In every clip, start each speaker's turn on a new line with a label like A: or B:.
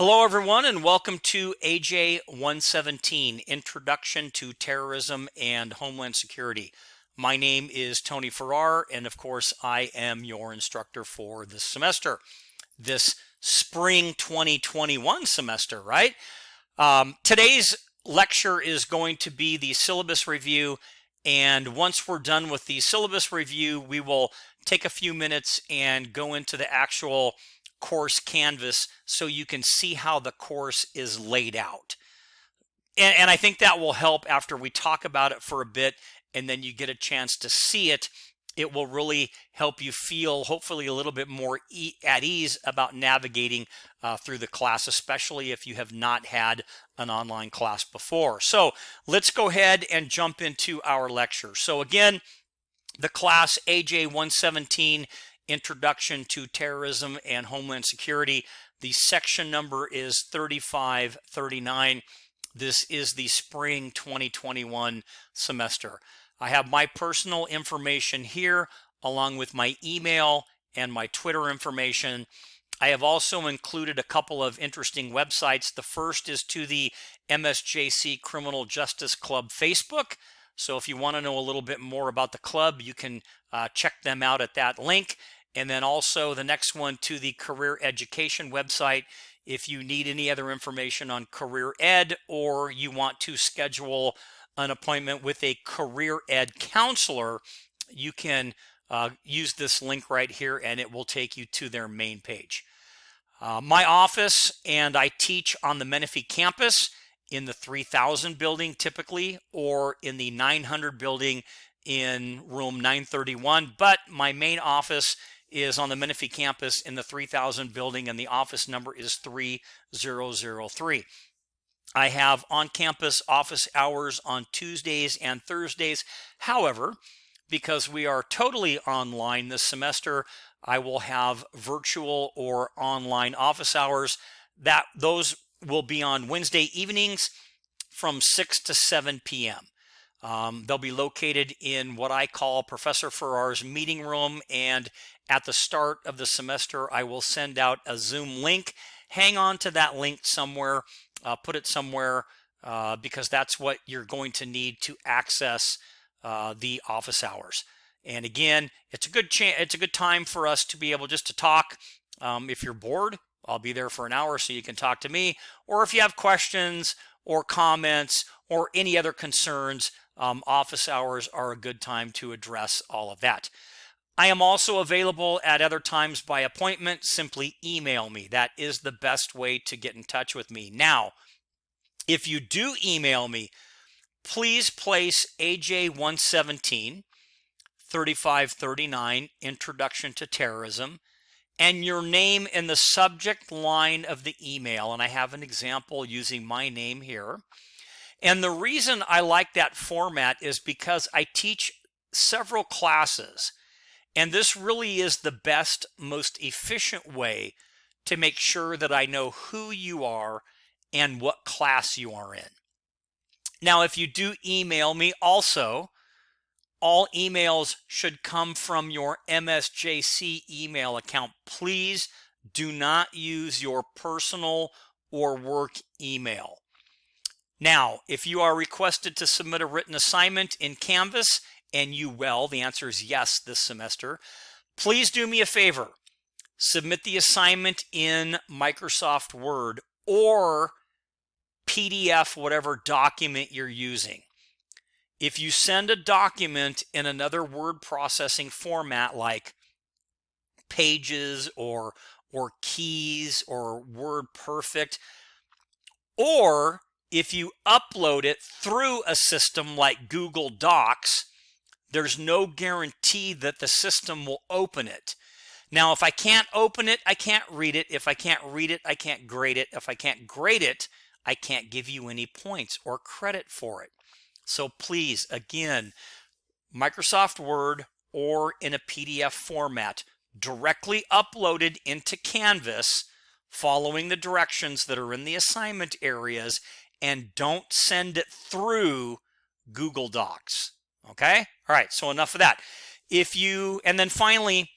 A: Hello, everyone, and welcome to AJ117, Introduction to Terrorism and Homeland Security. My name is Tony Farrar, and of course, I am your instructor for this semester, this spring 2021 semester, right? Today's lecture is going to be the syllabus review, and once we're done with the syllabus review, we will take a few minutes and go into the actual course canvas so you can see how the course is laid out. And I think that will help after we talk about it for a bit and then you get a chance to see it. It will really help you feel hopefully a little bit more at ease about navigating through the class, especially if you have not had an online class before. So let's go ahead and jump into our lecture. So again, the class AJ117, Introduction to Terrorism and Homeland Security. The section number is 3539. This is the spring 2021 semester. I have my personal information here along with my email and my Twitter information. I have also included a couple of interesting websites. The first is to the MSJC Criminal Justice Club Facebook. So if you want to know a little bit more about the club, you can check them out at that link. And then also the next one to the Career Education website. If you need any other information on career ed or you want to schedule an appointment with a career ed counselor, you can use this link right here and it will take you to their main page. My office, and I teach on the Menifee campus in the 3000 building typically, or in the 900 building in room 931. But my main office is on the Menifee campus in the 3000 building, and the office number is 3003. I have on-campus office hours on Tuesdays and Thursdays. However, because we are totally online this semester, I will have virtual or online office hours. Those will be on Wednesday evenings from 6 to 7 p.m. They'll be located in what I call Professor Farrar's meeting room, and at the start of the semester, I will send out a Zoom link. Hang on to that link somewhere, put it somewhere, because that's what you're going to need to access the office hours. And again, it's a good time for us to be able just to talk. If you're bored, I'll be there for an hour so you can talk to me. Or if you have questions or comments or any other concerns, office hours are a good time to address all of that. I am also available at other times by appointment. Simply email me. That is the best way to get in touch with me. Now, if you do email me, please place AJ117 3539 Introduction to Terrorism and your name in the subject line of the email. And I have an example using my name here. And the reason I like that format is because I teach several classes, and this really is the best, most efficient way to make sure that I know who you are and what class you are in. Now, if you do email me also, all emails should come from your MSJC email account. Please do not use your personal or work email. Now, if you are requested to submit a written assignment in Canvas, and you will, the answer is yes this semester, please do me a favor. Submit the assignment in Microsoft Word or PDF, whatever document you're using. If you send a document in another word processing format like Pages or Keys or WordPerfect, or if you upload it through a system like Google Docs, there's no guarantee that the system will open it. Now, if I can't open it, I can't read it. If I can't read it, I can't grade it. If I can't grade it, I can't give you any points or credit for it. So please, again, Microsoft Word or in a PDF format, directly uploaded into Canvas, following the directions that are in the assignment areas, and don't send it through Google Docs. Okay? All right, so enough of that. And then finally,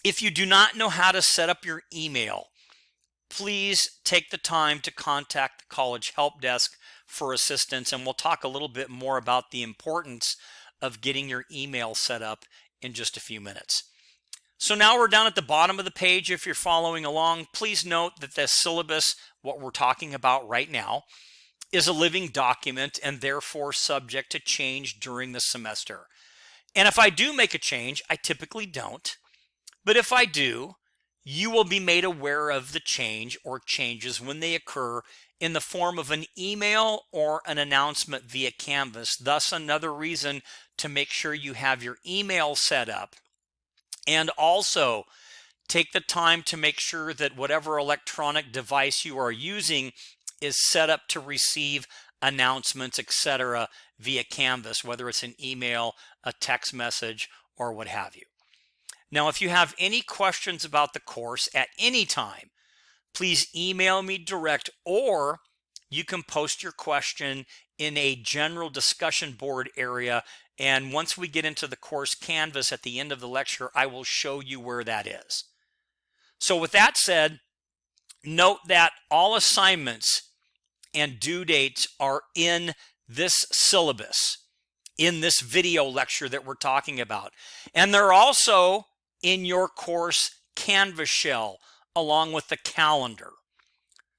A: if you do not know how to set up your email, please take the time to contact the college help desk for assistance, and we'll talk a little bit more about the importance of getting your email set up in just a few minutes. So now we're down at the bottom of the page. If you're following along, please note that the syllabus, what we're talking about right now, is a living document and therefore subject to change during the semester. And if I do make a change, I typically don't, but if I do, you will be made aware of the change or changes when they occur in the form of an email or an announcement via Canvas. Thus, another reason to make sure you have your email set up, and also take the time to make sure that whatever electronic device you are using is set up to receive announcements, etc., via Canvas, whether it's an email, a text message, or what have you. Now, if you have any questions about the course at any time, please email me direct, or you can post your question in a general discussion board area. And once we get into the course Canvas at the end of the lecture, I will show you where that is. So with that said, note that all assignments and due dates are in this syllabus, in this video lecture that we're talking about. And they're also in your course Canvas shell, along with the calendar.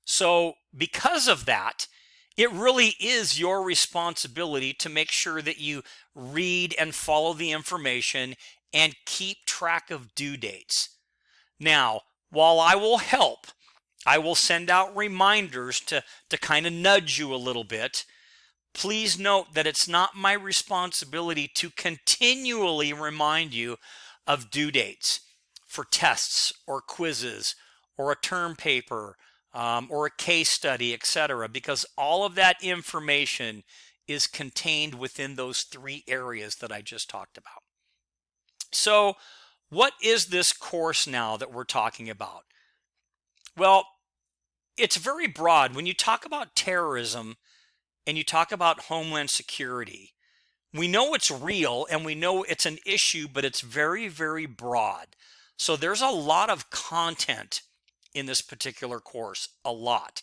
A: So because of that, it really is your responsibility to make sure that you read and follow the information and keep track of due dates. Now, while I will help, I will send out reminders to kind of nudge you a little bit. Please note that it's not my responsibility to continually remind you of due dates for tests or quizzes or a term paper or a case study, etc., because all of that information is contained within those three areas that I just talked about. So what is this course now that we're talking about? Well, it's very broad. When you talk about terrorism and you talk about homeland security, we know it's real and we know it's an issue, but it's very, very broad. So there's a lot of content in this particular course, a lot.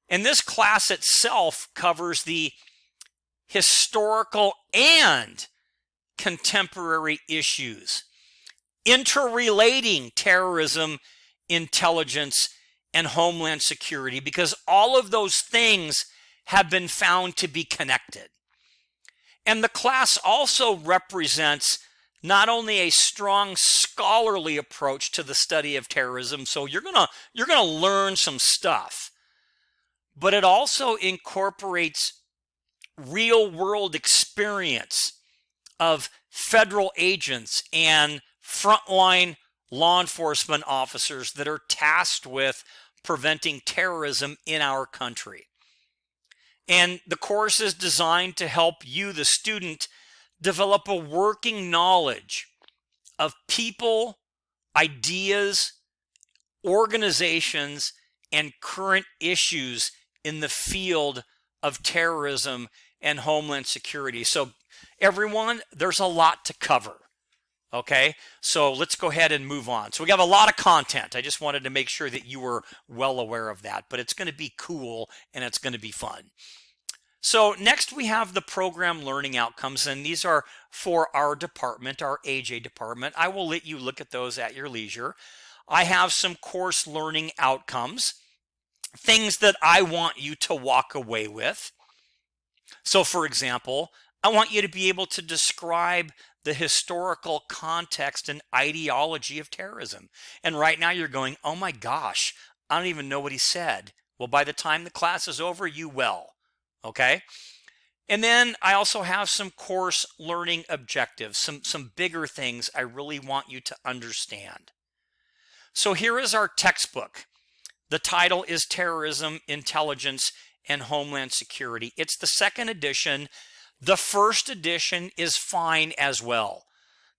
A: And this class itself covers the historical and contemporary issues interrelating terrorism, intelligence, and homeland security, because all of those things have been found to be connected. And the class also represents not only a strong scholarly approach to the study of terrorism, so you're gonna learn some stuff, but it also incorporates real world experience of federal agents and frontline law enforcement officers that are tasked with preventing terrorism in our country. And the course is designed to help you, the student, develop a working knowledge of people, ideas, organizations, and current issues in the field of terrorism and homeland security. So everyone, there's a lot to cover. Okay, so let's go ahead and move on. So we have a lot of content. I just wanted to make sure that you were well aware of that, but it's going to be cool and it's going to be fun. So next we have the program learning outcomes, and these are for our department, our AJ department. I will let you look at those at your leisure. I have some course learning outcomes, things that I want you to walk away with. So for example, I want you to be able to describe the historical context and ideology of terrorism. And right now you're going, oh my gosh, I don't even know what he said. Well, by the time the class is over, you will. Okay? And then I also have some course learning objectives, some bigger things I really want you to understand. So here is our textbook. The title is Terrorism, Intelligence, and Homeland Security. It's the second edition. The first edition is fine as well.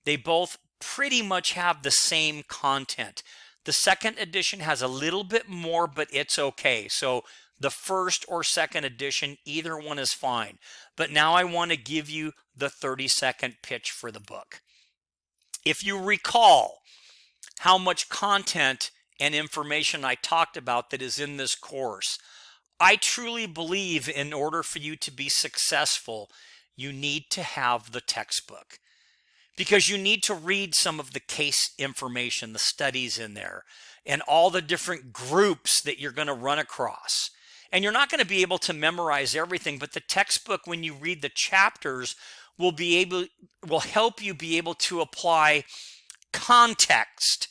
A: They both pretty much have the same content. The second edition has a little bit more, but it's okay. So the first or second edition, either one is fine. But now I want to give you the 30-second pitch for the book. If you recall how much content and information I talked about that is in this course. I truly believe in order for you to be successful, you need to have the textbook, because you need to read some of the case information, the studies in there, and all the different groups that you're going to run across. And you're not going to be able to memorize everything, but the textbook, when you read the chapters, will help you be able to apply context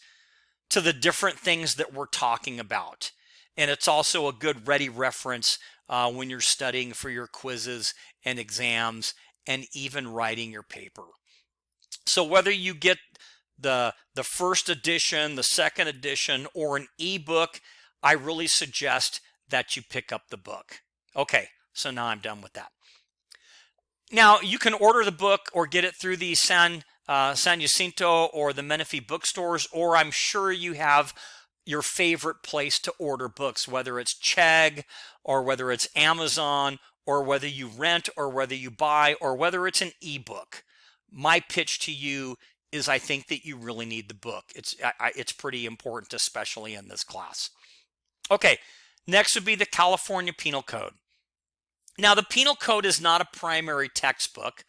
A: to the different things that we're talking about. And it's also a good ready reference when you're studying for your quizzes and exams and even writing your paper. So whether you get the first edition, the second edition, or an ebook, I really suggest that you pick up the book. Okay, so now I'm done with that. Now, you can order the book or get it through the San Jacinto or the Menifee bookstores, or I'm sure you have your favorite place to order books, whether it's Chegg or whether it's Amazon or whether you rent or whether you buy or whether it's an ebook. My pitch to you is I think that you really need the book. It's pretty important, especially in this class. Okay, next would be the California Penal Code. Now, the Penal Code is not a primary textbook,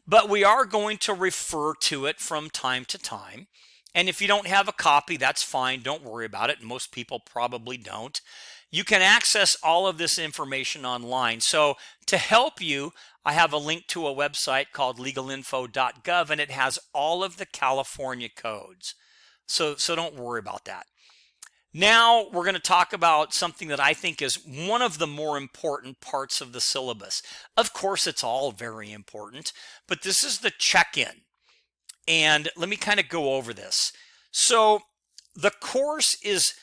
A: but we are going to refer to it from time to time. And if you don't have a copy, that's fine. Don't worry about it. Most people probably don't. You can access all of this information online. So to help you, I have a link to a website called legalinfo.gov, and it has all of the California codes. So don't worry about that. Now we're going to talk about something that I think is one of the more important parts of the syllabus. Of course, it's all very important, but this is the check-in. And let me kind of go over this. So the course is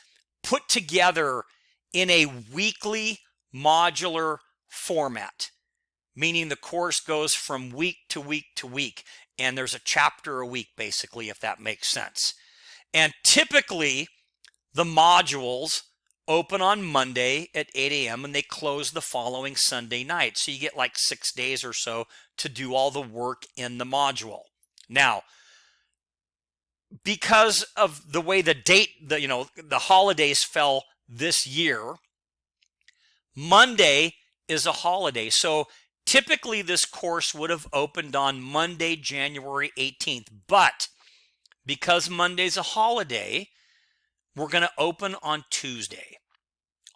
A: put together in a weekly modular format, meaning the course goes from week to week to week, and there's a chapter a week, basically, if that makes sense. And typically, the modules open on Monday at 8 a.m. and they close the following Sunday night. So you get like 6 days or so to do all the work in the module. Now, because of the way the holidays fell this year, Monday is a holiday. So typically this course would have opened on Monday, January 18th. But because Monday's a holiday, we're going to open on Tuesday.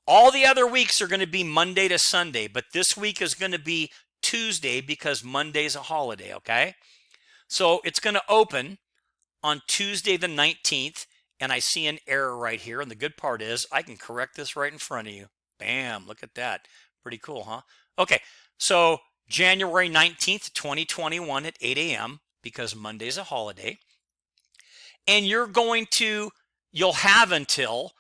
A: All the other weeks are going to be Monday to Sunday, but this week is going to be Tuesday because Monday's a holiday, okay? So it's going to open on Tuesday the 19th, and I see an error right here, and the good part is I can correct this right in front of you. Bam, look at that. Pretty cool, huh? Okay, so January 19th, 2021 at 8 a.m. because Monday's a holiday. And you'll have until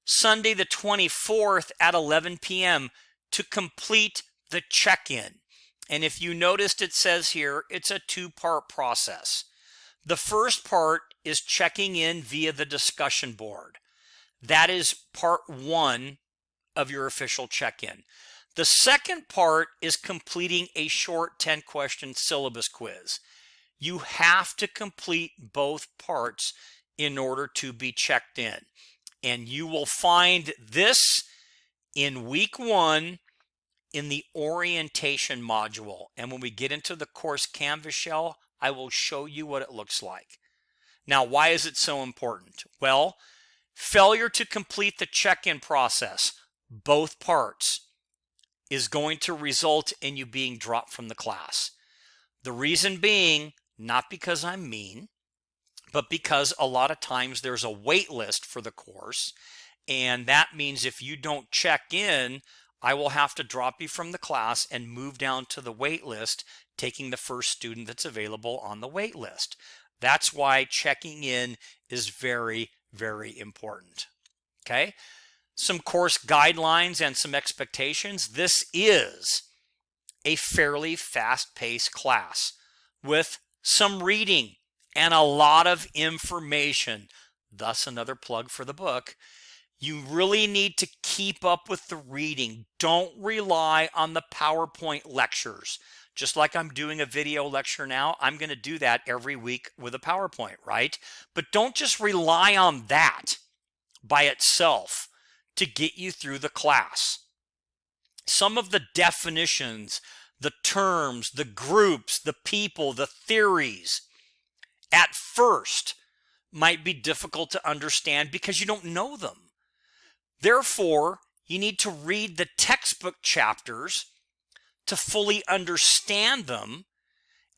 A: Sunday the 24th at 11 p.m. to complete the check-in. And if you noticed, it says here, it's a two-part process. The first part is checking in via the discussion board. That is part one of your official check-in. The second part is completing a short 10-question syllabus quiz. You have to complete both parts in order to be checked in. And you will find this in week 1 in the orientation module. And when we get into the course Canvas shell, I will show you what it looks like. Now, why is it so important? Well, failure to complete the check-in process, both parts, is going to result in you being dropped from the class. The reason being, not because I'm mean, but because a lot of times there's a wait list for the course, and that means if you don't check in, I will have to drop you from the class and move down to the wait list, taking the first student that's available on the wait list. That's why checking in is very, very important. Okay? Some course guidelines and some expectations. This is a fairly fast-paced class with some reading and a lot of information. Thus, another plug for the book. You really need to keep up with the reading. Don't rely on the PowerPoint lectures. Just like I'm doing a video lecture now, I'm going to do that every week with a PowerPoint, right? But don't just rely on that. by itself to get you through the class. Some of the definitions, the terms, the groups, the people, the theories, at first might be difficult to understand because you don't know them. Therefore, you need to read the textbook chapters to fully understand them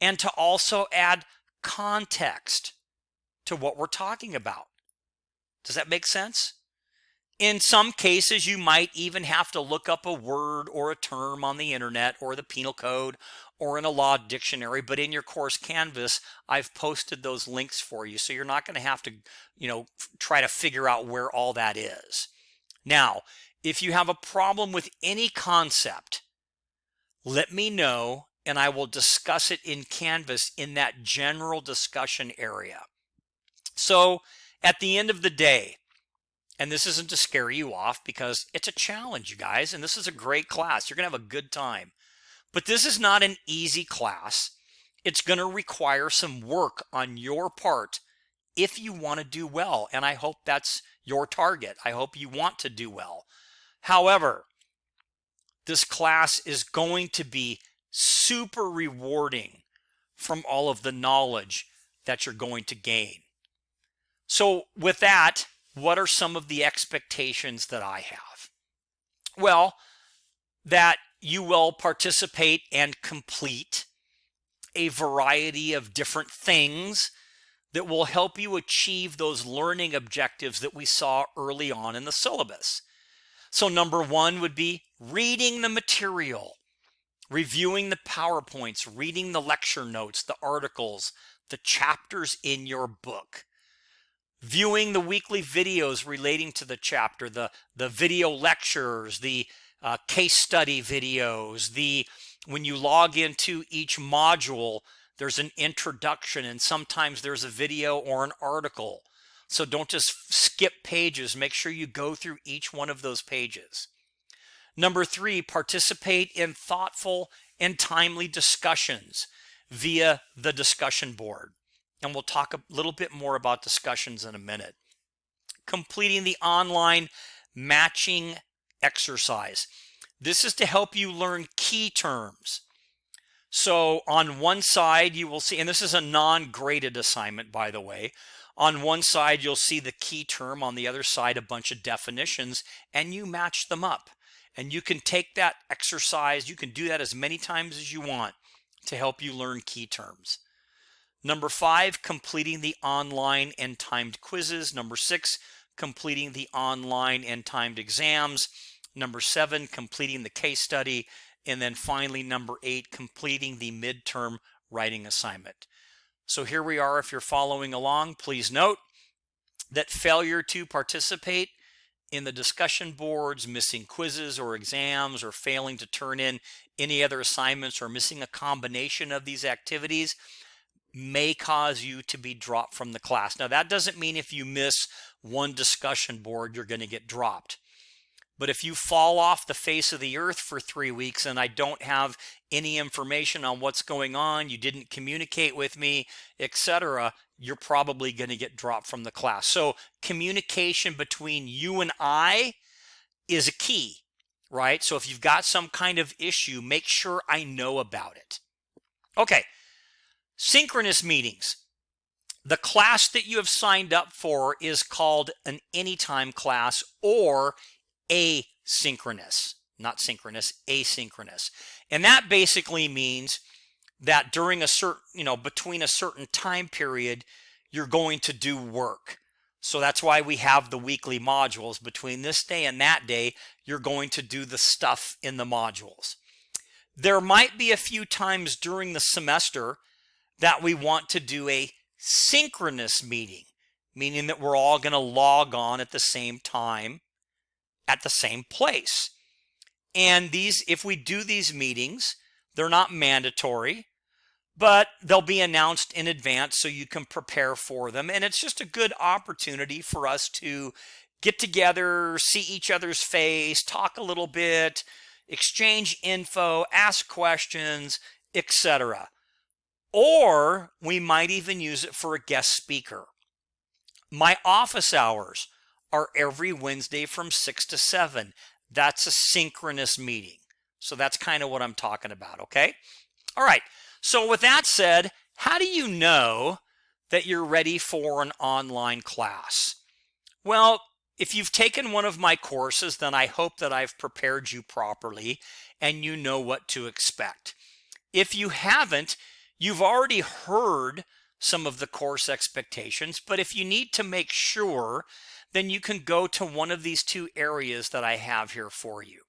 A: and to also add context to what we're talking about. Does that make sense? In some cases, you might even have to look up a word or a term on the internet or the penal code or in a law dictionary, but in your course Canvas, I've posted those links for you, so you're not going to have to, try to figure out where all that is. Now, if you have a problem with any concept, let me know and I will discuss it in Canvas in that general discussion area. So at the end of the day, and this isn't to scare you off because it's a challenge, you guys, and this is a great class. You're going to have a good time. But this is not an easy class. It's going to require some work on your part if you want to do well, and I hope that's your target. I hope you want to do well. However, this class is going to be super rewarding from all of the knowledge that you're going to gain. So with that, what are some of the expectations that I have? Well, that you will participate and complete a variety of different things that will help you achieve those learning objectives that we saw early on in the syllabus. So number one would be reading the material, reviewing the PowerPoints, reading the lecture notes, the articles, the chapters in your book, viewing the weekly videos relating to the chapter, the video lectures, the case study videos, when you log into each module, there's an introduction and sometimes there's a video or an article. So don't just skip pages. Make sure you go through each one of those pages. Number three, participate in thoughtful and timely discussions via the discussion board. And we'll talk a little bit more about discussions in a minute. Completing the online matching exercise. This is to help you learn key terms. So on one side you will see, and this is a non-graded assignment, by the way. On one side you'll see the key term, on the other side a bunch of definitions, and you match them up. And you can take that exercise, you can do that as many times as you want to help you learn key terms. Number five, completing the online and timed quizzes. Number six, completing the online and timed exams. Number seven, completing the case study. And then finally, number eight, completing the midterm writing assignment. So here we are. If you're following along, please note that failure to participate in the discussion boards, missing quizzes or exams, or failing to turn in any other assignments, or missing a combination of these activities may cause you to be dropped from the class. Now, that doesn't mean if you miss one discussion board, you're going to get dropped. But if you fall off the face of the earth for 3 weeks and I don't have any information on what's going on, you didn't communicate with me, etc., you're probably going to get dropped from the class. So communication between you and I is a key, right? So if you've got some kind of issue, make sure I know about it. Okay, synchronous meetings. The class that you have signed up for is called an anytime class, or asynchronous, not synchronous, asynchronous. And that basically means that during a certain, between a certain time period, you're going to do work. So that's why we have the weekly modules. Between this day and that day, you're going to do the stuff in the modules. There might be a few times during the semester that we want to do a synchronous meeting, meaning that we're all going to log on at the same time, at the same place. And if we do these meetings, they're not mandatory, but they'll be announced in advance so you can prepare for them. And it's just a good opportunity for us to get together, see each other's face, talk a little bit, exchange info, ask questions, etc. Or we might even use it for a guest speaker. My office hours are every Wednesday from 6 to 7. That's a synchronous meeting. So that's kind of what I'm talking about, okay? All right, so with that said, how do you know that you're ready for an online class? Well, if you've taken one of my courses, then I hope that I've prepared you properly and you know what to expect. If you haven't, you've already heard some of the course expectations, but if you need to make sure, then you can go to one of these two areas that I have here for you.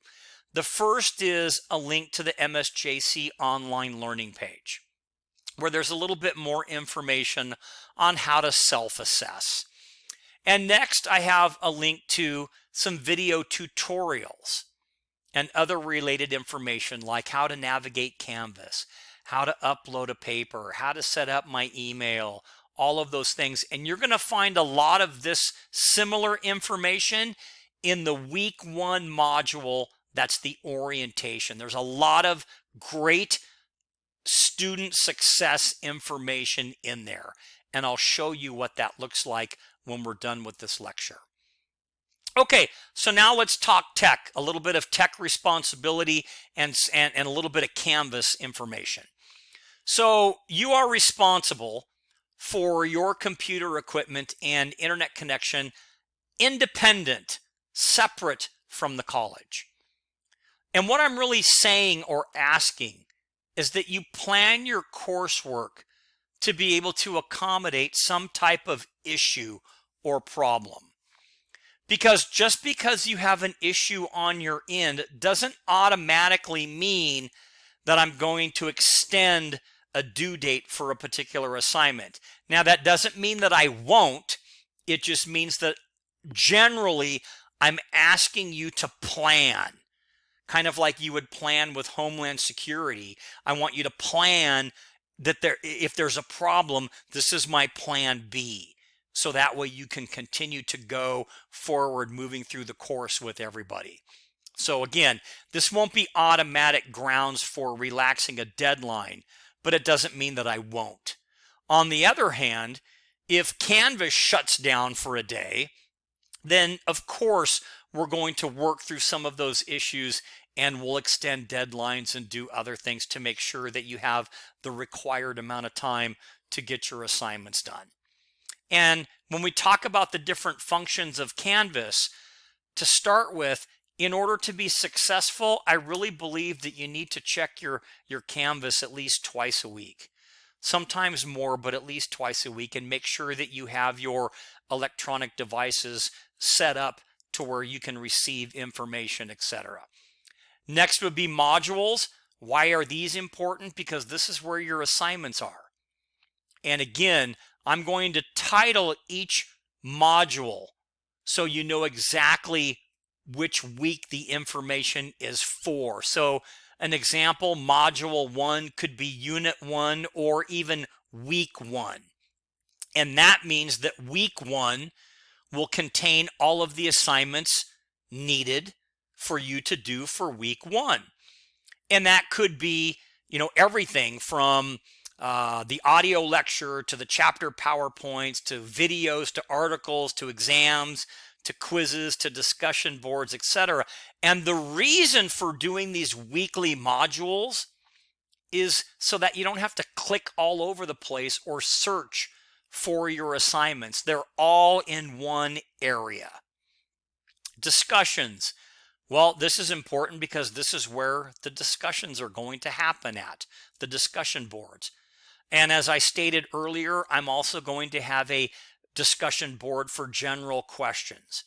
A: The first is a link to the MSJC online learning page, where there's a little bit more information on how to self-assess. And next, I have a link to some video tutorials and other related information like how to navigate Canvas, how to upload a paper, how to set up my email, all of those things. And you're going to find a lot of this similar information in the week 1 module. That's the orientation. There's a lot of great student success information in there. And I'll show you what that looks like when we're done with this lecture. Okay, so now let's talk tech, a little bit of tech responsibility and a little bit of Canvas information. So you are responsible for your computer equipment and internet connection independent, separate from the college. And what I'm really saying or asking is that you plan your coursework to be able to accommodate some type of issue or problem. Because just because you have an issue on your end doesn't automatically mean that I'm going to extend a due date for a particular assignment. Now, that doesn't mean that I won't. It just means that generally I'm asking you to plan, kind of like you would plan with Homeland Security. I want you to plan that if there's a problem, this is my plan B. So that way you can continue to go forward moving through the course with everybody. So again, this won't be automatic grounds for relaxing a deadline, but it doesn't mean that I won't. On the other hand, if Canvas shuts down for a day, then of course we're going to work through some of those issues and we'll extend deadlines and do other things to make sure that you have the required amount of time to get your assignments done. And when we talk about the different functions of Canvas, to start with, in order to be successful, I really believe that you need to check your Canvas at least twice a week. Sometimes more, but at least twice a week, and make sure that you have your electronic devices set up to where you can receive information, etc. Next would be modules. Why are these important? Because this is where your assignments are. And again, I'm going to title each module so you know exactly which week the information is for. So an example, module 1 could be unit 1 or even week 1. And that means that week 1 will contain all of the assignments needed for you to do for week 1. And that could be, everything from the audio lecture to the chapter PowerPoints to videos to articles to exams to quizzes to discussion boards, etc. And the reason for doing these weekly modules is so that you don't have to click all over the place or search for your assignments. They're all in one area. Discussions. Well, this is important because this is where the discussions are going to happen at, the discussion boards. And as I stated earlier, I'm also going to have a discussion board for general questions.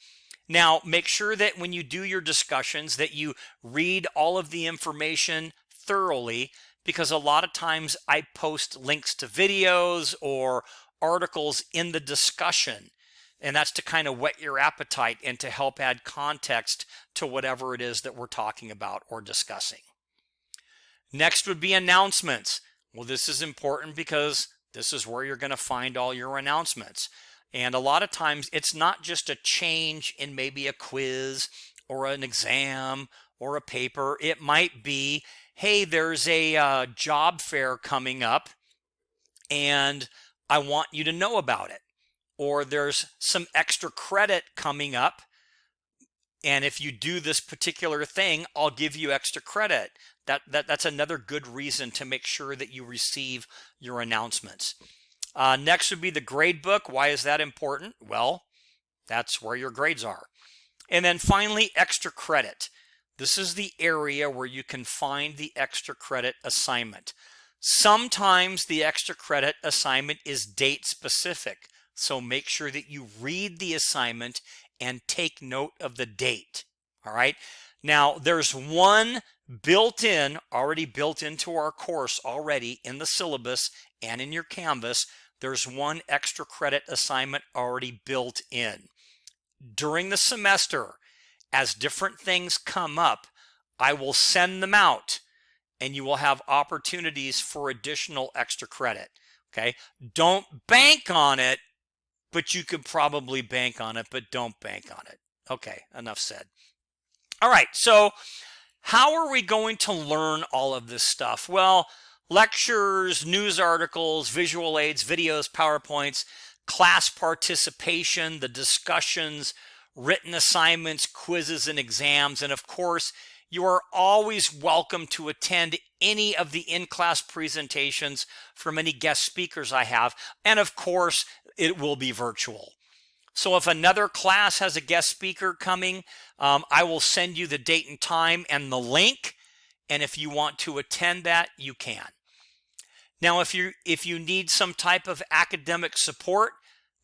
A: Now, make sure that when you do your discussions that you read all of the information thoroughly, because a lot of times I post links to videos or articles in the discussion. And that's to kind of whet your appetite and to help add context to whatever it is that we're talking about or discussing. Next would be announcements. Well, this is important because this is where you're going to find all your announcements. And a lot of times it's not just a change in maybe a quiz or an exam or a paper. It might be, hey, there's a job fair coming up and I want you to know about it. or there's some extra credit coming up, and if you do this particular thing, I'll give you extra credit. That's another good reason to make sure that you receive your announcements. Next would be the grade book. Why is that important? Well, that's where your grades are. And then finally, extra credit. This is the area where you can find the extra credit assignment. Sometimes the extra credit assignment is date specific, so make sure that you read the assignment and take note of the date. All right. Now, there's one already built into our course already in the syllabus and in your Canvas. There's one extra credit assignment already built in. During the semester, as different things come up, I will send them out and you will have opportunities for additional extra credit. Okay. Don't bank on it, but you could probably bank on it, but don't bank on it. Okay, enough said. All right, so how are we going to learn all of this stuff? Well, lectures, news articles, visual aids, videos, PowerPoints, class participation, the discussions, written assignments, quizzes, and exams. And of course, you are always welcome to attend any of the in-class presentations from any guest speakers I have. And of course, it will be virtual. So if another class has a guest speaker coming, I will send you the date and time and the link. And if you want to attend that, you can. Now, if you need some type of academic support,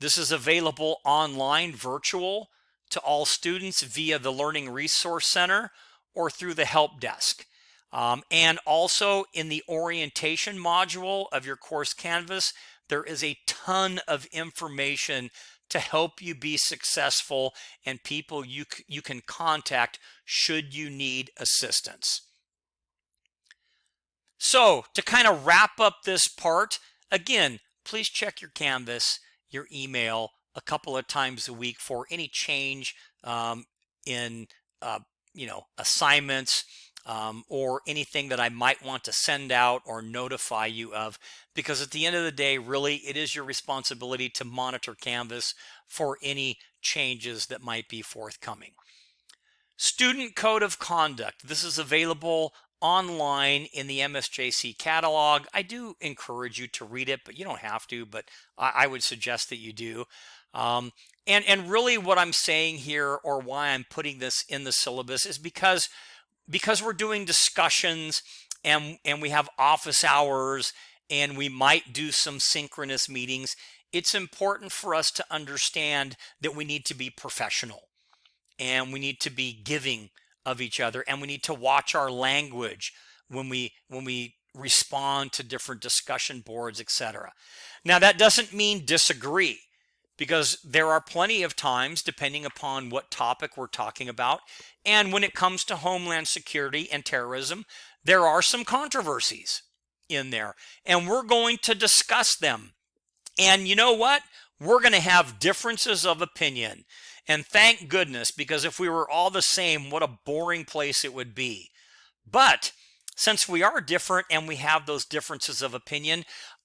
A: this is available online, virtual, to all students via the Learning Resource Center or through the help desk. And also in the orientation module of your course Canvas, there is a ton of information to help you be successful and people you can contact should you need assistance. So to kind of wrap up this part, again, please check your Canvas, your email a couple of times a week for any change in assignments or anything that I might want to send out or notify you of, because at the end of the day, really, it is your responsibility to monitor Canvas for any changes that might be forthcoming. Student Code of Conduct. This is available online in the MSJC catalog. I do encourage you to read it, but you don't have to, but I would suggest that you do. And really what I'm saying here, or why I'm putting this in the syllabus, is because we're doing discussions and we have office hours and we might do some synchronous meetings. It's important for us to understand that we need to be professional and we need to be giving of each other, and we need to watch our language when we respond to different discussion boards, etc. Now, that doesn't mean disagree, because there are plenty of times, depending upon what topic we're talking about, and when it comes to homeland security and terrorism, there are some controversies in there, and we're going to discuss them. And you know what? We're going to have differences of opinion. And thank goodness, because if we were all the same, what a boring place it would be. But since we are different and we have those differences of opinion,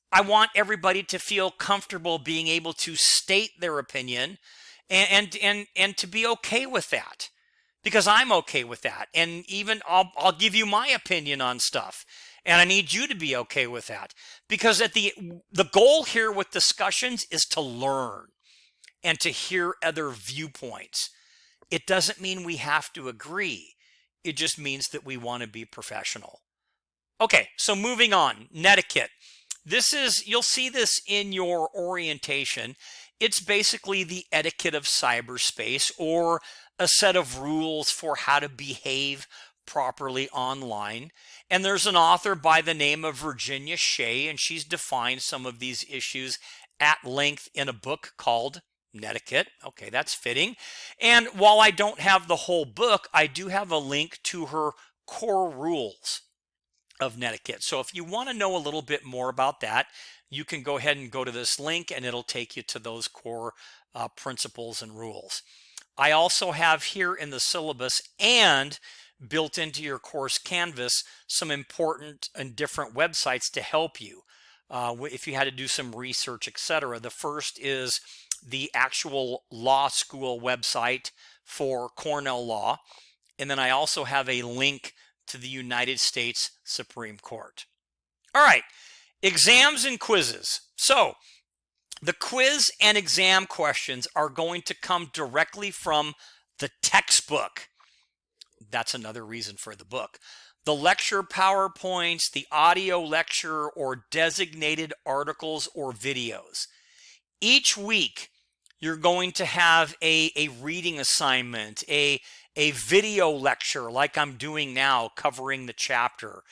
A: I want everybody to feel comfortable being able to state their opinion and to be okay with that, because I'm okay with that. And even I'll give you my opinion on stuff, and I need you to be okay with that, because the goal here with discussions is to learn and to hear other viewpoints. It doesn't mean we have to agree. It just means that we want to be professional. Okay, so moving on, netiquette. You'll see this in your orientation. It's basically the etiquette of cyberspace, or a set of rules for how to behave properly online. And there's an author by the name of Virginia Shea, and she's defined some of these issues at length in a book called Netiquette. Okay, that's fitting. And while I don't have the whole book, I do have a link to her core rules of netiquette. So if you want to know a little bit more about that, you can go ahead and go to this link and it'll take you to those core principles and rules. I also have here in the syllabus and built into your course Canvas some important and different websites to help you if you had to do some research, etc. The first is the actual law school website for Cornell Law. And then I also have a link to the United States Supreme Court. All right, exams and quizzes. So the quiz and exam questions are going to come directly from the textbook. That's another reason for the book. The lecture PowerPoints, the audio lecture, or designated articles or videos. Each week, you're going to have a reading assignment, a video lecture like I'm doing now covering the chapter,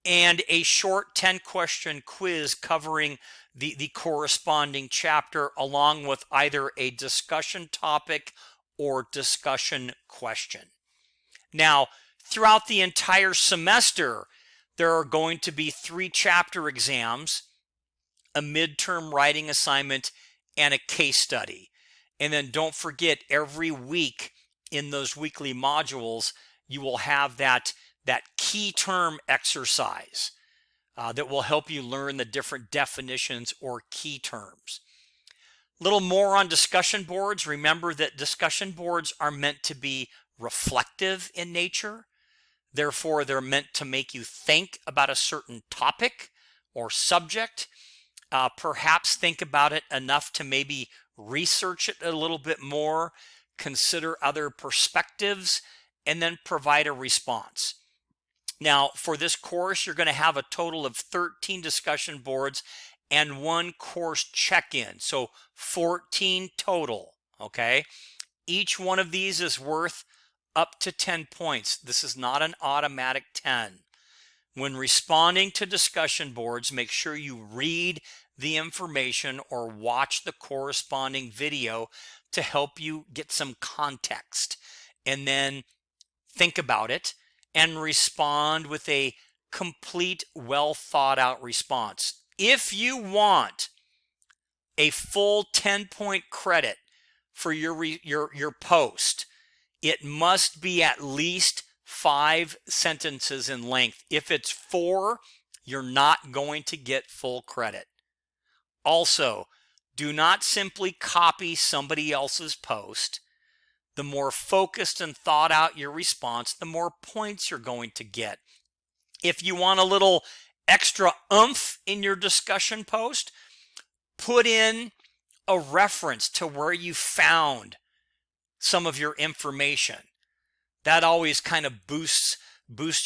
A: and a short 10-question quiz covering the corresponding chapter, along with either a discussion topic or discussion question. Now, throughout the entire semester, there are going to be 3 chapter exams, a midterm writing assignment, and a case study. And then don't forget, every week in those weekly modules, you will have that key term exercise that will help you learn the different definitions or key terms. A little more on discussion boards. Remember that discussion boards are meant to be reflective in nature. Therefore, they're meant to make you think about a certain topic or subject. Perhaps think about it enough to maybe research it a little bit more, consider other perspectives, and then provide a response. Now, for this course, you're going to have a total of 13 discussion boards and 1 course check-in. So 14 total, okay? Each one of these is worth up to 10 points. This is not an automatic 10. When responding to discussion boards, make sure you read the information or watch the corresponding video to help you get some context. And then think about it and respond with a complete, well thought out response. If you want a full 10-point credit for your post, it must be at least 5 sentences in length. If it's 4, you're not going to get full credit. Also, do not simply copy somebody else's post. The more focused and thought out your response, the more points you're going to get. If you want a little extra oomph in your discussion post, put in a reference to where you found some of your information. That always kind of boosts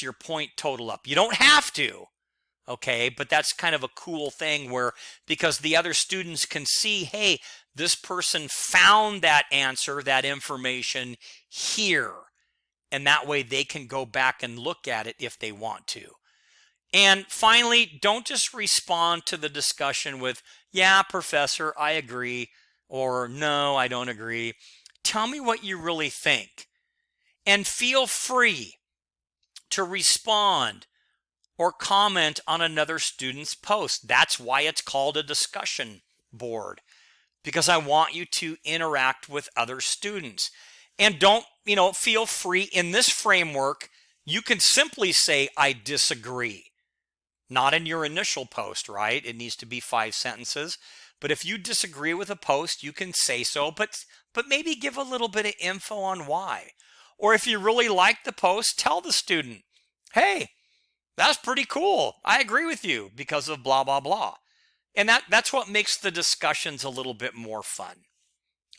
A: your point total up. You don't have to, okay, but that's kind of a cool thing where, because the other students can see, hey, this person found that answer, that information here, and that way they can go back and look at it if they want to. And finally, don't just respond to the discussion with, yeah, professor, I agree, or no, I don't agree. Tell me what you really think. And feel free to respond or comment on another student's post. That's why it's called a discussion board, because I want you to interact with other students. And don't, feel free in this framework, you can simply say, I disagree. Not in your initial post, right? It needs to be 5 sentences. But if you disagree with a post, you can say so, but maybe give a little bit of info on why. Or if you really like the post, tell the student, hey, that's pretty cool. I agree with you because of blah, blah, blah. And that's what makes the discussions a little bit more fun.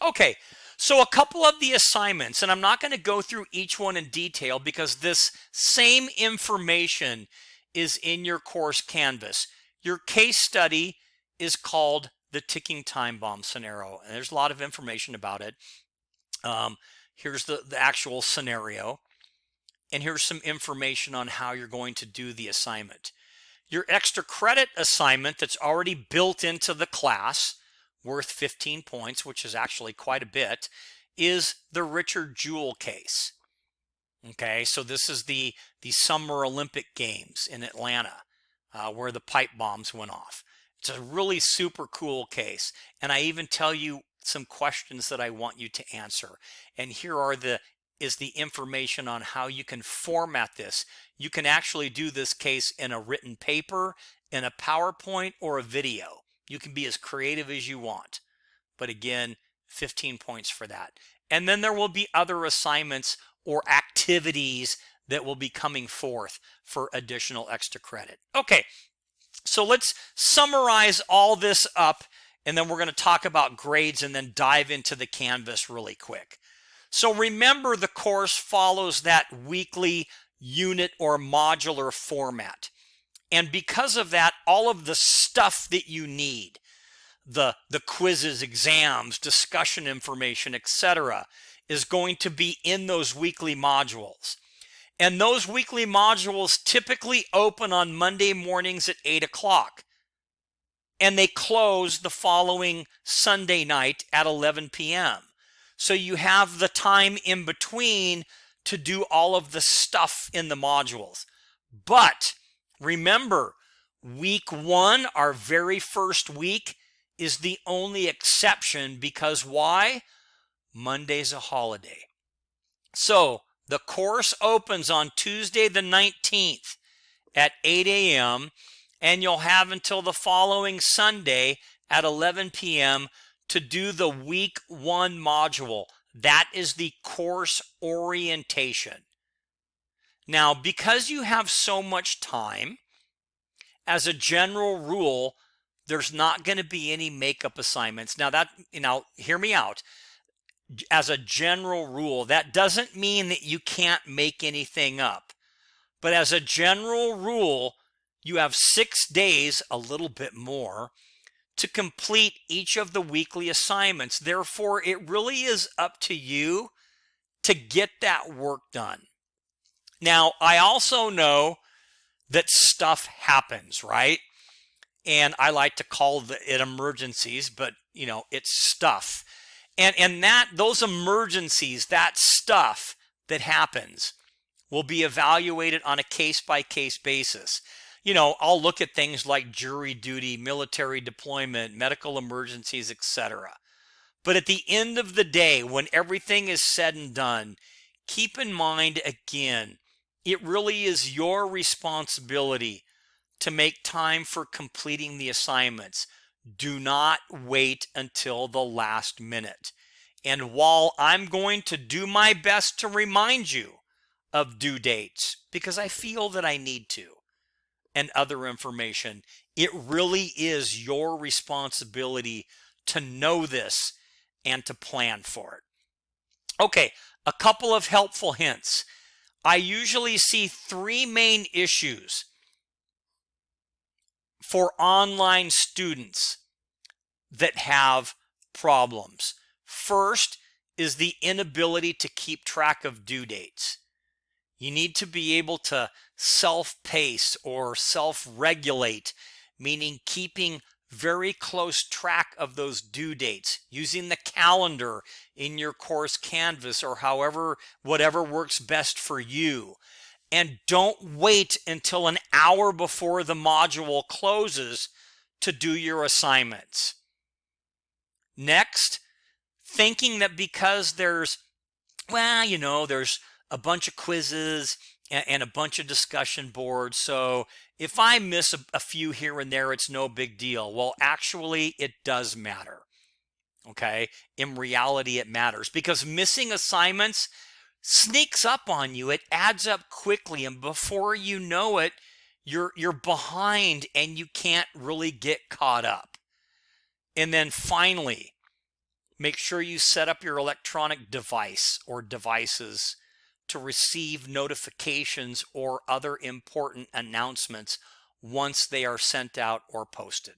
A: Okay, so a couple of the assignments, and I'm not going to go through each one in detail because this same information is in your course canvas. Your case study is called the ticking time bomb scenario, and there's a lot of information about it. Here's the actual scenario, and here's some information on how you're going to do the assignment. Your extra credit assignment that's already built into the class, worth 15 points, which is actually quite a bit, is the Richard Jewell case. Okay, so this is the Summer Olympic Games in Atlanta, where the pipe bombs went off. It's a really super cool case, and I even tell you some questions that I want you to answer. And here is the information on how you can format this. You can actually do this case in a written paper, in a PowerPoint, or a video. You can be as creative as you want. But again, 15 points for that. And then there will be other assignments or activities that will be coming forth for additional extra credit. Okay, so let's summarize all this up, and then we're going to talk about grades and then dive into the Canvas really quick. So remember, the course follows that weekly unit or modular format. And because of that, all of the stuff that you need, the quizzes, exams, discussion information, etc., is going to be in those weekly modules. And those weekly modules typically open on Monday mornings at 8 o'clock. And they close the following Sunday night at 11 p.m. So you have the time in between to do all of the stuff in the modules. But remember, week 1, our very first week, is the only exception because why? Monday's a holiday. So the course opens on Tuesday the 19th at 8 a.m. and you'll have until the following Sunday at 11 p.m. to do the week 1 module. That is the course orientation. Now, because you have so much time, as a general rule, there's not going to be any makeup assignments. Now, hear me out. As a general rule, that doesn't mean that you can't make anything up. But as a general rule, you have 6 days, a little bit more, to complete each of the weekly assignments. Therefore, it really is up to you to get that work done. Now, I also know that stuff happens, right? And I like to call it emergencies, but it's stuff. And those emergencies, that stuff that happens, will be evaluated on a case-by-case basis. I'll look at things like jury duty, military deployment, medical emergencies, etc. But at the end of the day, when everything is said and done, keep in mind again, it really is your responsibility to make time for completing the assignments. Do not wait until the last minute. And while I'm going to do my best to remind you of due dates, because I feel that I need to, and other information, it really is your responsibility to know this and to plan for it. Okay, a couple of helpful hints. I usually see 3 main issues for online students that have problems. First is the inability to keep track of due dates. You need to be able to self-pace or self-regulate, meaning keeping very close track of those due dates, using the calendar in your course Canvas or whatever works best for you. And don't wait until an hour before the module closes to do your assignments. Next, thinking that because there's a bunch of quizzes and a bunch of discussion boards, so if I miss a few here and there, it's no big deal. Well, actually, it does matter. Okay? In reality, it matters because missing assignments sneaks up on you. It adds up quickly, and before you know it, you're behind and you can't really get caught up. And then finally, make sure you set up your electronic device or devices to receive notifications or other important announcements once they are sent out or posted.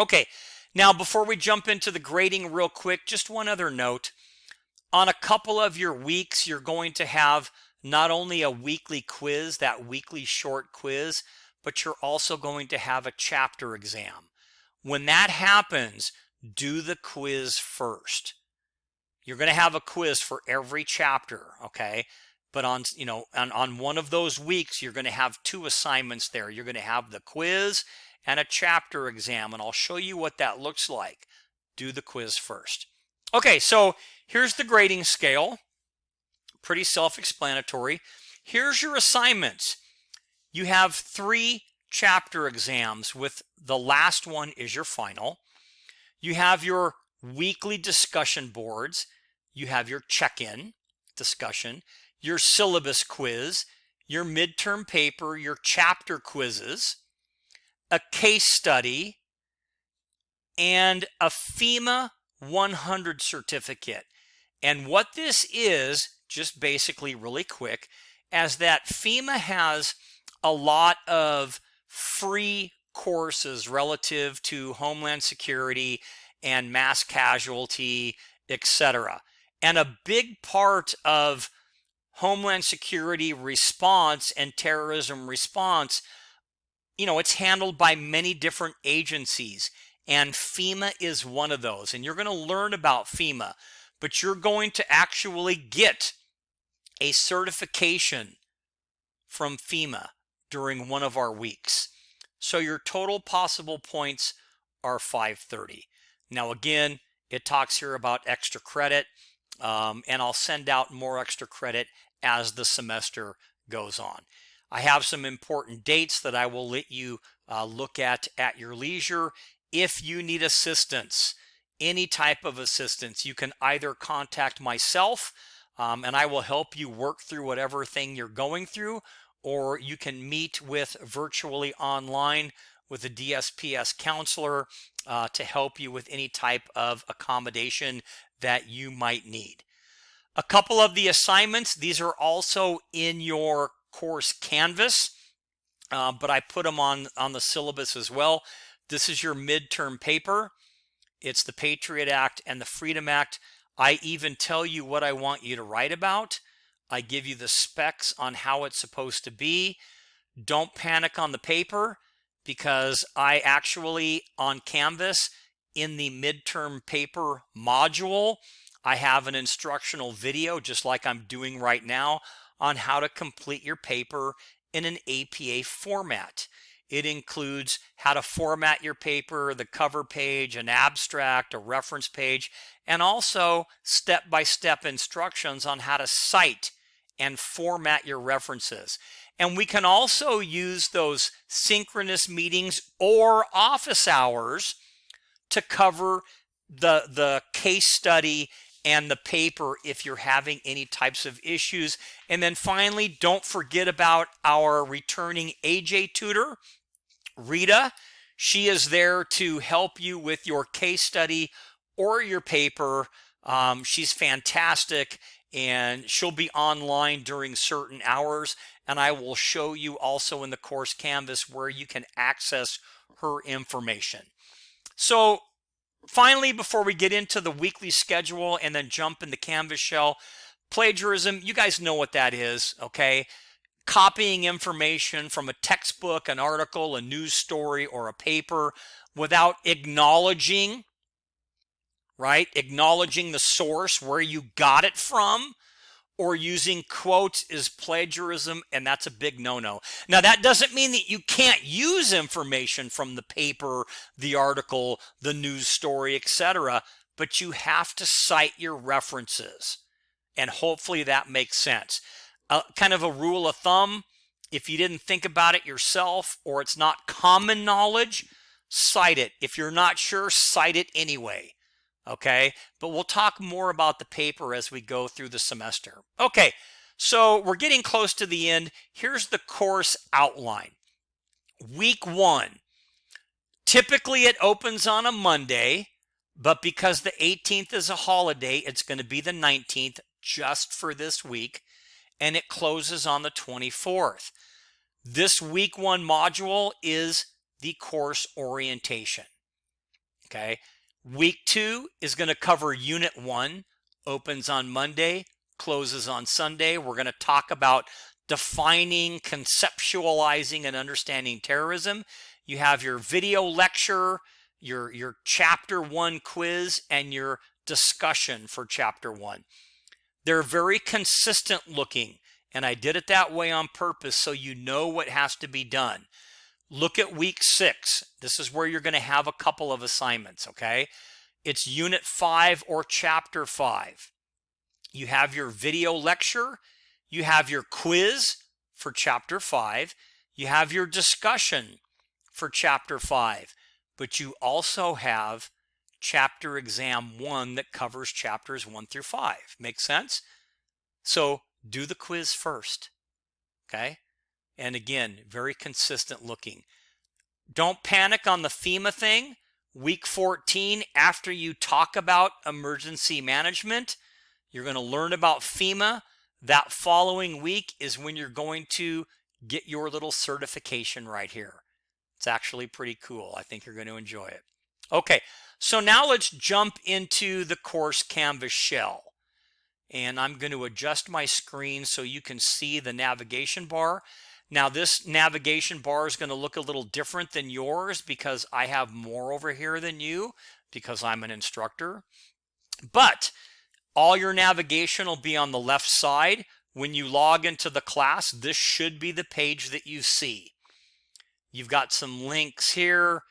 A: Okay, now before we jump into the grading real quick, just one other note. On a couple of your weeks, you're going to have not only a weekly quiz, that weekly short quiz, but you're also going to have a chapter exam. When that happens, do the quiz first. You're going to have a quiz for every chapter, okay? But on one of those weeks, you're going to have 2 assignments there. You're going to have the quiz and a chapter exam, and I'll show you what that looks like. Do the quiz first. Okay, so here's the grading scale. Pretty self-explanatory. Here's your assignments. You have 3 chapter exams with the last one is your final. You have your weekly discussion boards. You have your check-in discussion, your syllabus quiz, your midterm paper, your chapter quizzes, a case study, and a FEMA 100 certificate. And what this is, just basically really quick, as that FEMA has a lot of free courses relative to Homeland Security and mass casualty, etc. And a big part of Homeland Security response and terrorism response, it's handled by many different agencies, and FEMA is one of those. And you're going to learn about FEMA, but you're going to actually get a certification from FEMA during one of our weeks. So your total possible points are 530. Now again, it talks here about extra credit, and I'll send out more extra credit as the semester goes on. I have some important dates that I will let you look at your leisure. If you need assistance, any type of assistance, you can either contact myself, and I will help you work through whatever thing you're going through, or you can meet with virtually online with a DSPS counselor to help you with any type of accommodation that you might need. A couple of the assignments, these are also in your course canvas, but I put them on the syllabus as well. This is your midterm paper. It's the Patriot Act and the Freedom Act. I even tell you what I want you to write about. I give you the specs on how it's supposed to be. Don't panic on the paper, because I actually, on Canvas, in the midterm paper module, I have an instructional video, just like I'm doing right now, on how to complete your paper in an APA format. It includes how to format your paper, the cover page, an abstract, a reference page, and also step-by-step instructions on how to cite and format your references. And we can also use those synchronous meetings or office hours to cover the case study and the paper if you're having any types of issues. And then finally, don't forget about our returning AJ tutor, Rita. She is there to help you with your case study or your paper. She's fantastic, and she'll be online during certain hours, and I will show you also in the course canvas where you can access her information. So finally, before we get into the weekly schedule and then jump in the Canvas shell, plagiarism, you guys know what that is, okay? Copying information from a textbook, an article, a news story, or a paper without acknowledging, right? Acknowledging the source, where you got it from, or using quotes is plagiarism, and that's a big no-no. Now, that doesn't mean that you can't use information from the paper, the article, the news story, etc., but you have to cite your references, and hopefully that makes sense. Kind of a rule of thumb, if you didn't think about it yourself or it's not common knowledge, cite it. If you're not sure, cite it anyway. Okay, but we'll talk more about the paper as we go through the semester. Okay, so we're getting close to the end. Here's the course outline. Week 1. Typically it opens on a Monday, but because the 18th is a holiday, it's going to be the 19th just for this week, and it closes on the 24th. This week 1 module is the course orientation. Okay. Week 2 is going to cover Unit 1, opens on Monday, closes on Sunday. We're going to talk about defining, conceptualizing, and understanding terrorism. You have your video lecture, your Chapter 1 quiz, and your discussion for Chapter 1. They're very consistent looking, and I did it that way on purpose so you know what has to be done. Look at week 6. This is where you're going to have a couple of assignments, okay? It's Unit 5 or Chapter 5. You have your video lecture. You have your quiz for Chapter 5. You have your discussion for Chapter 5. But you also have chapter exam 1 that covers chapters 1 through 5. Make sense? So do the quiz first, okay? And again, very consistent looking. Don't panic on the FEMA thing. Week 14, after you talk about emergency management, you're going to learn about FEMA. That following week is when you're going to get your little certification right here. It's actually pretty cool. I think you're going to enjoy it. Okay, so now let's jump into the course Canvas shell. And I'm going to adjust my screen so you can see the navigation bar. Now this navigation bar is going to look a little different than yours because I have more over here than you because I'm an instructor. But all your navigation will be on the left side. When you log into the class, this should be the page that you see. You've got some links here,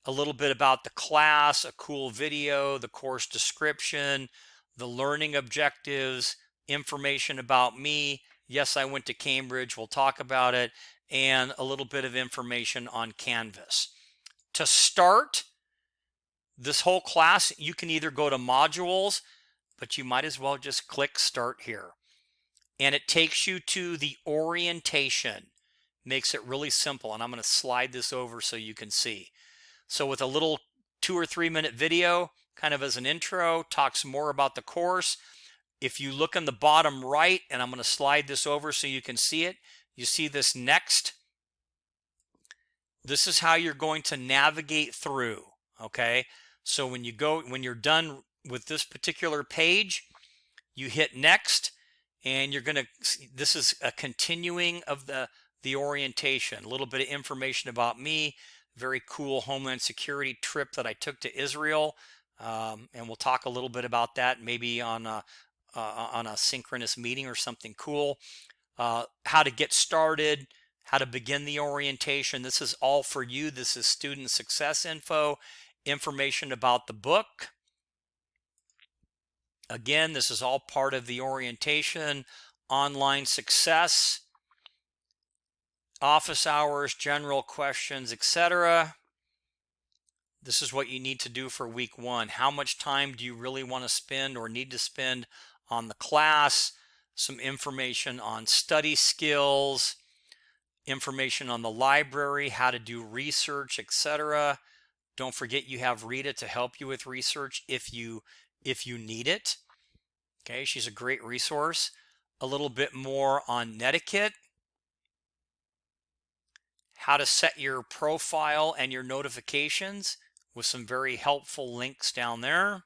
A: a little bit about the class, a cool video, the course description, the learning objectives, information about me. Yes, I went to Cambridge. We'll talk about it. And a little bit of information on Canvas. To start this whole class, you can either go to modules, but you might as well just click start here. And it takes you to the orientation. Makes it really simple. And I'm going to slide this over so you can see. So with a little 2 or 3 minute video, kind of as an intro, talks more about the course. If you look in the bottom right, and I'm going to slide this over so you can see it, you see this next. This is how you're going to navigate through, okay? So when you're done with this particular page, you hit next, and you're going to, this is a continuing of the orientation, a little bit of information about me, very cool Homeland Security trip that I took to Israel, and we'll talk a little bit about that maybe on a synchronous meeting or something cool. How to get started, how to begin the orientation. This is all for you. This is student success info, information about the book. Again, this is all part of the orientation, online success, office hours, general questions, etc. This is what you need to do for week 1. How much time do you really want to spend or need to spend on the class? Some information on study skills, information on the library, how to do research, etc. Don't forget you have Rita to help you with research if you need it. Okay, she's a great resource. A little bit more on netiquette, how to set your profile and your notifications with some very helpful links down there.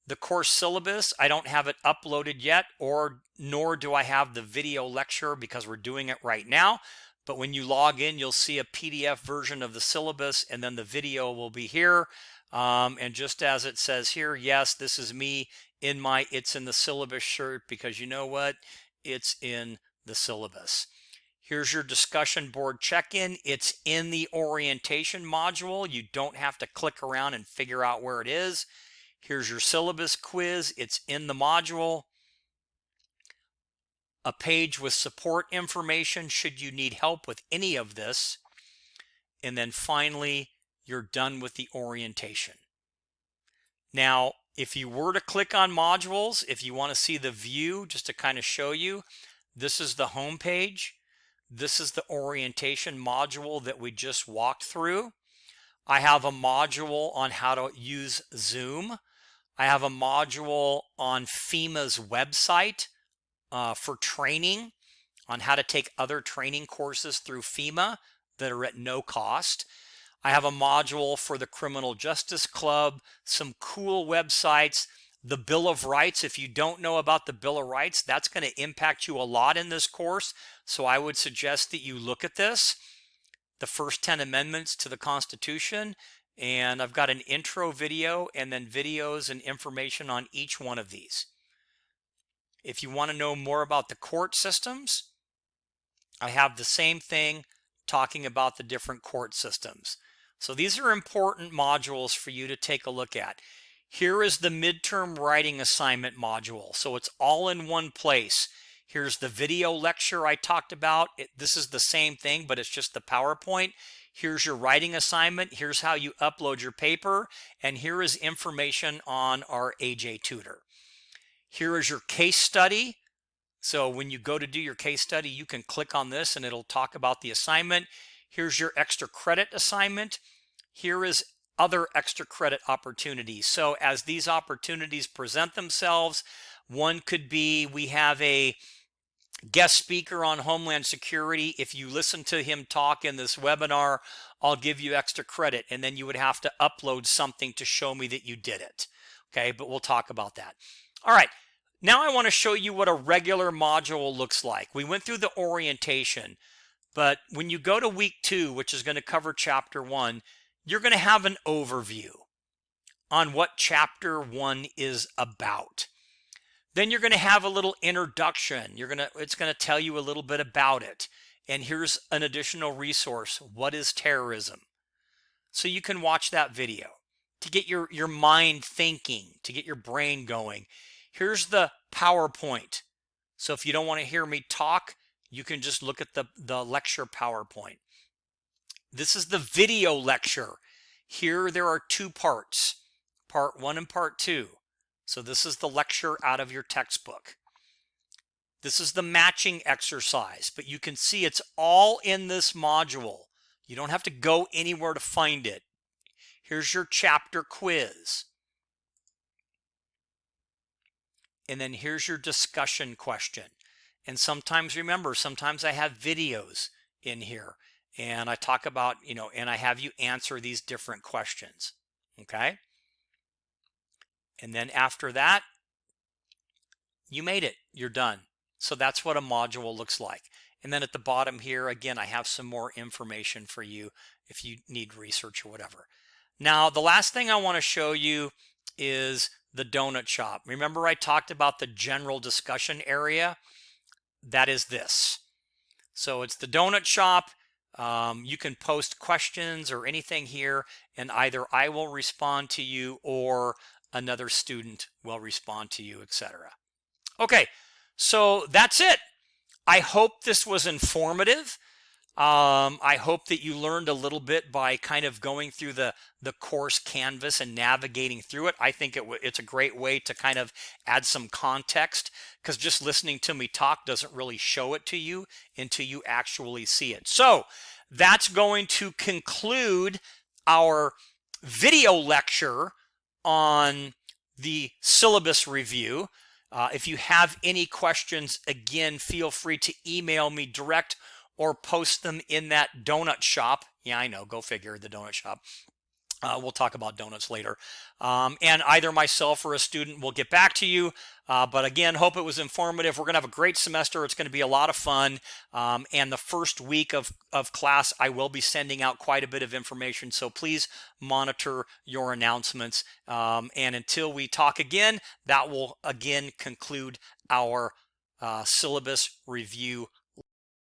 A: The course syllabus, I don't have it uploaded yet, nor do I have the video lecture because we're doing it right now. But when you log in, you'll see a PDF version of the syllabus, and then the video will be here. And just as it says here, yes, this is me in my It's in the Syllabus shirt because you know what? It's in the syllabus. Here's your discussion board check-in. It's in the orientation module. You don't have to click around and figure out where it is. Here's your syllabus quiz. It's in the module. A page with support information should you need help with any of this. And then finally, you're done with the orientation. Now, if you were to click on modules, if you want to see the view, just to kind of show you, this is the home page. This is the orientation module that we just walked through. I have a module on how to use Zoom. I have a module on FEMA's website for training on how to take other training courses through FEMA that are at no cost. I have a module for the Criminal Justice Club, some cool websites, the Bill of Rights. If you don't know about the Bill of Rights, that's going to impact you a lot in this course. So I would suggest that you look at this, the first 10 amendments to the Constitution. And I've got an intro video and then videos and information on each one of these. If you want to know more about the court systems, I have the same thing talking about the different court systems. So these are important modules for you to take a look at. Here is the midterm writing assignment module. So it's all in one place. Here's the video lecture I talked about. This is the same thing, but it's just the PowerPoint. Here's your writing assignment. Here's how you upload your paper. And here is information on our AJ Tutor. Here is your case study. So when you go to do your case study, you can click on this and it'll talk about the assignment. Here's your extra credit assignment. Here is other extra credit opportunities. So as these opportunities present themselves, one could be we have a guest speaker on Homeland Security. If you listen to him talk in this webinar, I'll give you extra credit. And then you would have to upload something to show me that you did it. Okay, but we'll talk about that. All right, now I want to show you what a regular module looks like. We went through the orientation, but when you go to week 2, which is going to cover chapter 1, you're going to have an overview on what chapter 1 is about. Then you're going to have a little introduction. It's going to tell you a little bit about it. And here's an additional resource. What is terrorism? So you can watch that video to get your mind thinking, to get your brain going. Here's the PowerPoint. So if you don't want to hear me talk, you can just look at the lecture PowerPoint. This is the video lecture. Here there are 2 parts, part 1 and part 2. So this is the lecture out of your textbook. This is the matching exercise, but you can see it's all in this module. You don't have to go anywhere to find it. Here's your chapter quiz. And then here's your discussion question. And sometimes, remember, sometimes I have videos in here and I talk about, and I have you answer these different questions. Okay? And then after that, you made it. You're done. So that's what a module looks like. And then at the bottom here, again, I have some more information for you if you need research or whatever. Now, the last thing I want to show you is the donut shop. Remember I talked about the general discussion area? That is this. So it's the donut shop. You can post questions or anything here, and either I will respond to you or another student will respond to you, etc. Okay, so that's it. I hope this was informative. I hope that you learned a little bit by kind of going through the course canvas and navigating through it. I think it's a great way to kind of add some context, because just listening to me talk doesn't really show it to you until you actually see it. So that's going to conclude our video lecture on the syllabus review. If you have any questions, again, feel free to email me direct or post them in that donut shop. Yeah, I know, go figure, the donut shop. We'll talk about donuts later. And either myself or a student will get back to you. But again, hope it was informative. We're going to have a great semester. It's going to be a lot of fun. And the first week of class, I will be sending out quite a bit of information. So please monitor your announcements. And until we talk again, that will again conclude our syllabus review